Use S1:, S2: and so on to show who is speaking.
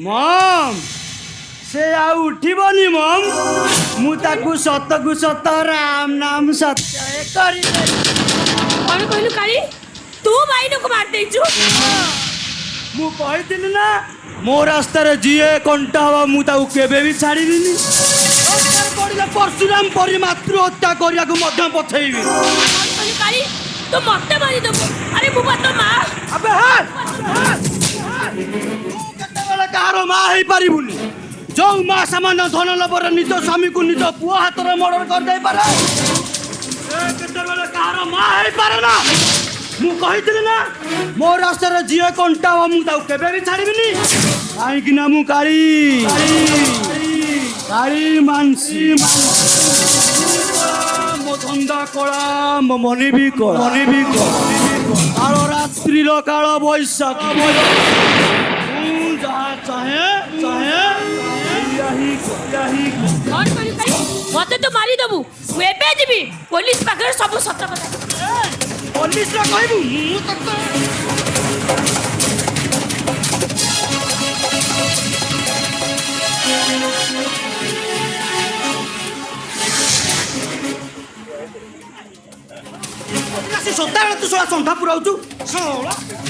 S1: मम से आउ उठिबनी मम मु ताकू सतकू सत राम नाम सत्य करी
S2: कौन कहलु काली तू भाईन को मार देइछु
S1: मु कहिदिन ना मो रास्ता रे जीए कंटा हवा मु ताकू केबे भी छाड़ीबिनी पड़िले परशुराम परि मातृ हत्या करिया को मध्य पछेइबी
S2: कहलु काली तू मते मारी दबो अरे मु बात मां
S1: अबे केतेबेले कहारो मां हेई पारिबुनी जो मां सामान्य धन लबर निज स्वामी को निज पुआ हातर मर्डर कर दे पारे केतेबेले कहारो मां हेई पारे ना मु कहिथिली ना मो रास्ता रे जीए कंटा हवा मु ताकू केबे भी छाड़ीबिनी काई कि ना मु काली काली मानसी मो धंदा कला मो मनी भी काल रात्रि काल बैशाख जहाँ चाहे यही
S2: कौन कहलु काली मते तो मारी दबु मु एबे जिबी पुलिस पाखरे सब सत्य कथा
S1: पुलिस रे कहबू मु तक सदा तू सोला संठा पुराउछु सोला